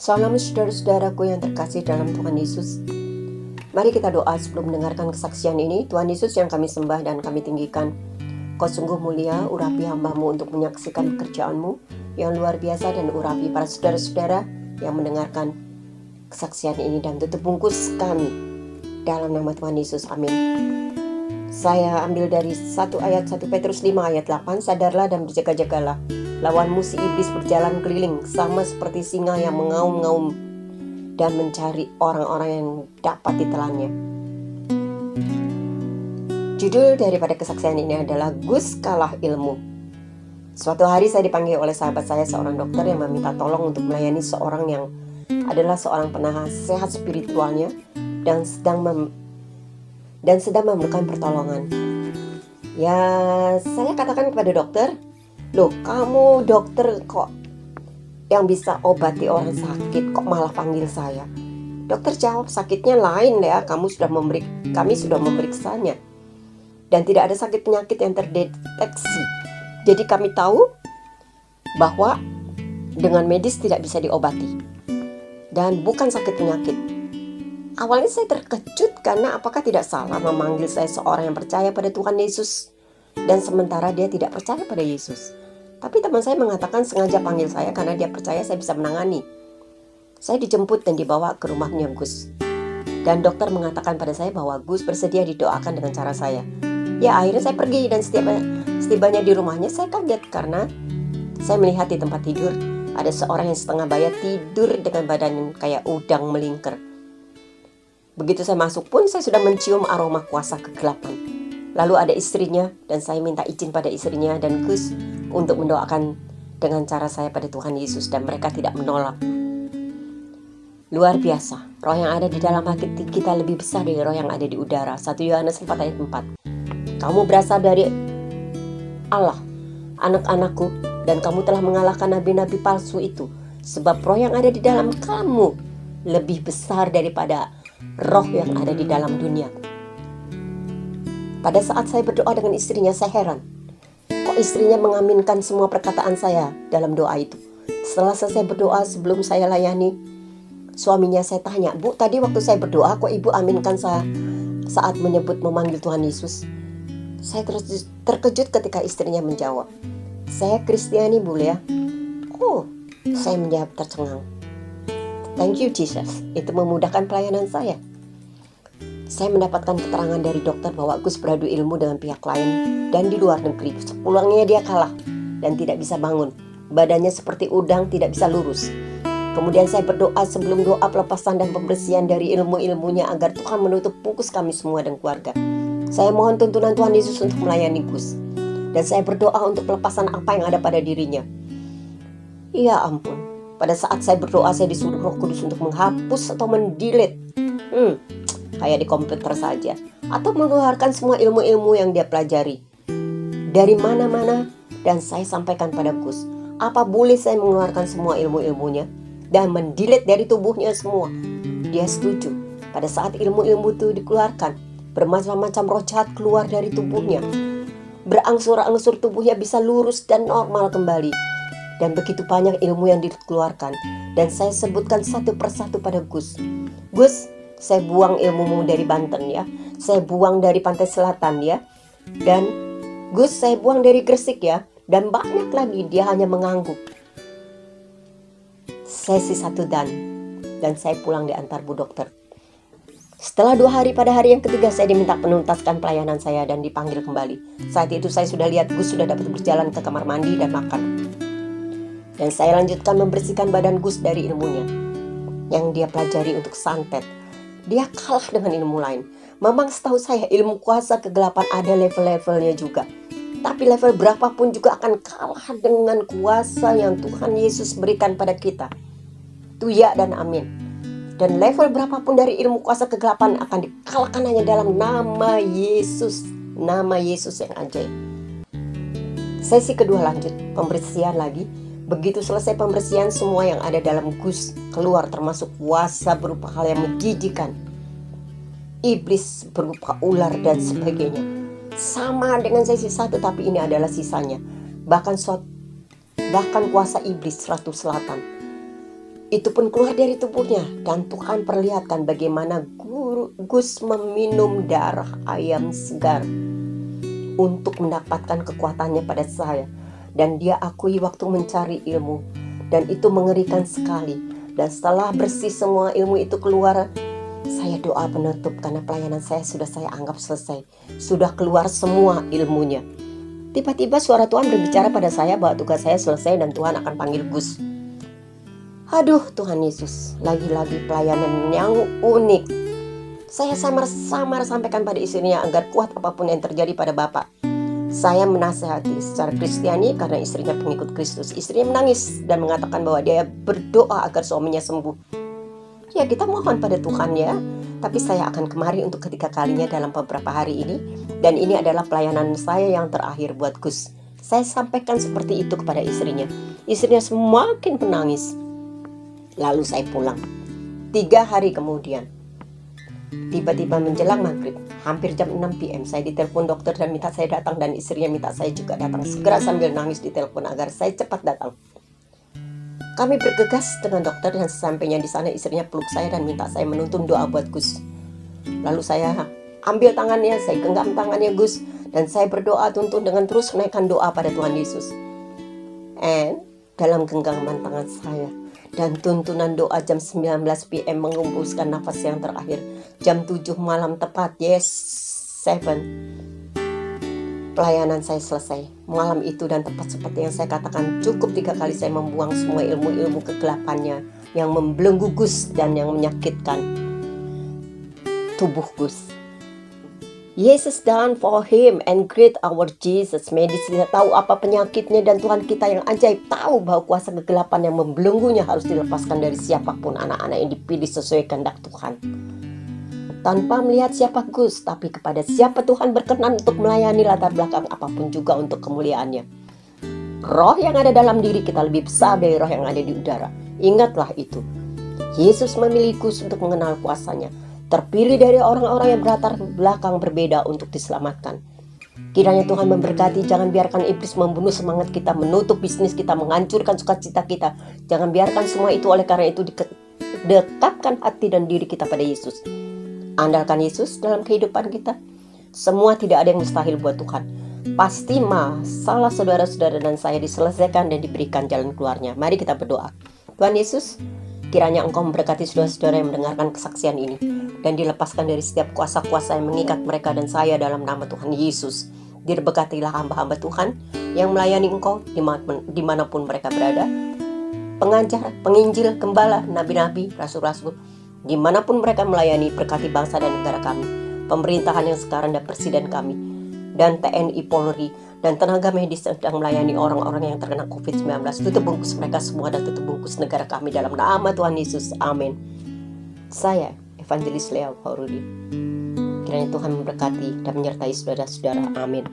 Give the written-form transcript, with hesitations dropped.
Salam saudara-saudaraku yang terkasih dalam Tuhan Yesus. Mari kita doa sebelum mendengarkan kesaksian ini. Tuhan Yesus yang kami sembah dan kami tinggikan, Kau sungguh mulia, urapi hamba-Mu untuk menyaksikan pekerjaan-Mu yang luar biasa, dan urapi para saudara-saudara yang mendengarkan kesaksian ini, dan tutup bungkus kami dalam nama Tuhan Yesus, amin. Saya ambil dari 1 Petrus 5 ayat 8. Sadarlah dan berjaga-jagalah, lawanmu si iblis berjalan keliling sama seperti singa yang mengaum-ngaum dan mencari orang-orang yang dapat ditelannya. Judul daripada kesaksian ini adalah Gus Kalah Ilmu. Suatu hari saya dipanggil oleh sahabat saya, seorang dokter yang meminta tolong untuk melayani seorang yang adalah seorang penasehat spiritualnya dan sedang memerlukan pertolongan. Ya, saya katakan kepada dokter, "Loh, kamu dokter kok yang bisa obati orang sakit, kok malah panggil saya?" Dokter jawab, "Sakitnya lain ya, kami sudah memeriksanya dan tidak ada sakit penyakit yang terdeteksi. Jadi kami tahu bahwa dengan medis tidak bisa diobati dan bukan sakit penyakit." Awalnya saya terkejut karena apakah tidak salah memanggil saya seorang yang percaya pada Tuhan Yesus dan sementara dia tidak percaya pada Yesus. Tapi teman saya mengatakan sengaja panggil saya karena dia percaya saya bisa menangani. Saya dijemput dan dibawa ke rumahnya Gus. Dan dokter mengatakan pada saya bahwa Gus bersedia didoakan dengan cara saya. Ya, akhirnya saya pergi, dan setibanya di rumahnya saya kaget karena saya melihat di tempat tidur ada seorang yang setengah bayat tidur dengan badan kayak udang melingkar. Begitu saya masuk pun saya sudah mencium aroma kuasa kegelapan. Lalu ada istrinya dan saya minta izin pada istrinya dan Gus untuk mendoakan dengan cara saya pada Tuhan Yesus, dan mereka tidak menolak. Luar biasa, roh yang ada di dalam hati kita lebih besar dari roh yang ada di udara. 1 Yohanes 4 ayat 4. Kamu berasal dari Allah, anak-anakku, dan kamu telah mengalahkan nabi-nabi palsu itu, sebab roh yang ada di dalam kamu lebih besar daripada roh yang ada di dalam dunia. Pada saat saya berdoa dengan istrinya, saya heran, kok istrinya mengaminkan semua perkataan saya dalam doa itu. Setelah selesai berdoa, sebelum saya layani suaminya, saya tanya, "Bu, tadi waktu saya berdoa, kok Ibu aminkan saya saat menyebut memanggil Tuhan Yesus?" Saya terkejut ketika istrinya menjawab, "Saya Kristiani, Bu ya." "Oh," saya menjawab tercengang. "Thank you Jesus, itu memudahkan pelayanan saya." Saya mendapatkan keterangan dari dokter bahwa Gus beradu ilmu dengan pihak lain dan di luar negeri. Sepulangnya dia kalah dan tidak bisa bangun. Badannya seperti udang, tidak bisa lurus. Kemudian saya berdoa sebelum doa pelepasan dan pembersihan dari ilmu-ilmunya agar Tuhan menutup bungkus kami semua dan keluarga. Saya mohon tuntunan Tuhan Yesus untuk melayani Gus. Dan saya berdoa untuk pelepasan apa yang ada pada dirinya. Ya ampun, pada saat saya berdoa saya disuruh Roh Kudus untuk menghapus atau mendelete. Kayak di komputer saja. Atau mengeluarkan semua ilmu-ilmu yang dia pelajari dari mana-mana, dan saya sampaikan pada Gus, apa boleh saya mengeluarkan semua ilmu-ilmunya dan mendelete dari tubuhnya semua? Dia setuju. Pada saat ilmu-ilmu itu dikeluarkan, bermacam-macam roh jahat keluar dari tubuhnya. Berangsur-angsur tubuhnya bisa lurus dan normal kembali. Dan begitu banyak ilmu yang dikeluarkan. Dan saya sebutkan satu persatu pada Gus. "Gus, saya buang ilmumu dari Banten ya. Saya buang dari Pantai Selatan ya. Dan Gus, saya buang dari Gresik ya." Dan banyak lagi. Dia hanya mengangguk. Sesi 1 dan saya pulang diantar Bu Dokter. Setelah 2 hari, pada hari yang ketiga saya diminta menuntaskan pelayanan saya dan dipanggil kembali. Saat itu saya sudah lihat Gus sudah dapat berjalan ke kamar mandi dan makan. Dan saya lanjutkan membersihkan badan Gus dari ilmunya yang dia pelajari untuk santet. Dia kalah dengan ilmu lain. Memang setahu saya ilmu kuasa kegelapan ada level-levelnya juga. Tapi level berapapun juga akan kalah dengan kuasa yang Tuhan Yesus berikan pada kita. Itu ya dan amin. Dan level berapapun dari ilmu kuasa kegelapan akan dikalahkan hanya dalam nama Yesus. Nama Yesus yang ajaib. Sesi kedua lanjut, pembersihan lagi. Begitu selesai pembersihan, semua yang ada dalam Gus keluar, termasuk kuasa berupa hal yang menjijikan, iblis berupa ular dan sebagainya. Sama dengan sesi 1, tapi ini adalah sisanya. Bahkan kuasa iblis Ratu Selatan. itu pun keluar dari tubuhnya. Dan Tuhan perlihatkan bagaimana Gus meminum darah ayam segar untuk mendapatkan kekuatannya pada saya. Dan dia akui waktu mencari ilmu, dan itu mengerikan sekali. Dan setelah bersih semua ilmu itu keluar, saya doa penutup karena pelayanan saya sudah saya anggap selesai. Sudah keluar semua ilmunya. Tiba-tiba suara Tuhan berbicara pada saya bahwa tugas saya selesai dan Tuhan akan panggil Gus. Aduh Tuhan Yesus, lagi-lagi pelayanan yang unik. Saya samar-samar sampaikan pada istrinya agar kuat apapun yang terjadi pada Bapak. Saya menasihati secara Kristiani karena istrinya pengikut Kristus. Istrinya menangis dan mengatakan bahwa dia berdoa agar suaminya sembuh. Ya, kita mohon pada Tuhan ya. Tapi saya akan kemari untuk ketiga kalinya dalam beberapa hari ini. Dan ini adalah pelayanan saya yang terakhir buat Gus. Saya sampaikan seperti itu kepada istrinya. Istrinya semakin menangis. Lalu saya pulang. 3 hari kemudian, tiba-tiba menjelang maghrib, hampir jam 6 PM, saya ditelepon dokter dan minta saya datang, dan istrinya minta saya juga datang. Segera sambil nangis ditelepon agar saya cepat datang. Kami bergegas dengan dokter dan sesampainya di sana istrinya peluk saya dan minta saya menuntun doa buat Gus. Lalu saya ambil tangannya, saya genggam tangannya Gus, dan saya berdoa tuntun dengan terus menaikkan doa pada Tuhan Yesus. And dalam genggaman tangan saya dan tuntunan doa jam 19 PM menghembuskan nafas yang terakhir. Jam 7 malam tepat, yes, 7. Pelayanan saya selesai malam itu, dan tepat seperti yang saya katakan, cukup 3 kali saya membuang semua ilmu-ilmu kegelapannya yang membelenggu Gus dan yang menyakitkan tubuh Gus. Yesus done for him and great our Jesus. Medis tidak tahu apa penyakitnya, dan Tuhan kita yang ajaib tahu bahwa kuasa kegelapan yang membelenggunya harus dilepaskan dari siapapun anak-anak yang dipilih sesuai kehendak Tuhan. Tanpa melihat siapa Gus, tapi kepada siapa Tuhan berkenan untuk melayani, latar belakang apapun juga untuk kemuliaannya. Roh yang ada dalam diri kita lebih besar dari roh yang ada di udara. Ingatlah itu. Yesus memilih Gus untuk mengenal kuasanya. Terpilih dari orang-orang yang berlatar belakang berbeda untuk diselamatkan. Kiranya Tuhan memberkati. Jangan biarkan iblis membunuh semangat kita, menutup bisnis kita, menghancurkan sukacita kita. Jangan biarkan semua itu. Oleh karena itu dekatkan hati dan diri kita pada Yesus. Andalkan Yesus dalam kehidupan kita. Semua tidak ada yang mustahil buat Tuhan. Pasti masalah saudara-saudara dan saya diselesaikan dan diberikan jalan keluarnya. Mari kita berdoa. Tuhan Yesus, kiranya Engkau memberkati saudara-saudara yang mendengarkan kesaksian ini, dan dilepaskan dari setiap kuasa-kuasa yang mengikat mereka dan saya dalam nama Tuhan Yesus. Diberkatilah hamba-hamba Tuhan yang melayani Engkau dimanapun mereka berada. Pengajar, penginjil, gembala, nabi-nabi, rasul-rasul, dimanapun mereka melayani, berkati bangsa dan negara kami, pemerintahan yang sekarang dan presiden kami, dan TNI, Polri, dan tenaga medis yang sedang melayani orang-orang yang terkena COVID-19. Tutup bungkus mereka semua dan tutup bungkus negara kami dalam nama Tuhan Yesus. Amin. Saya Evangelis Lea Faurudi. Kiranya Tuhan memberkati dan menyertai saudara-saudara. Amin.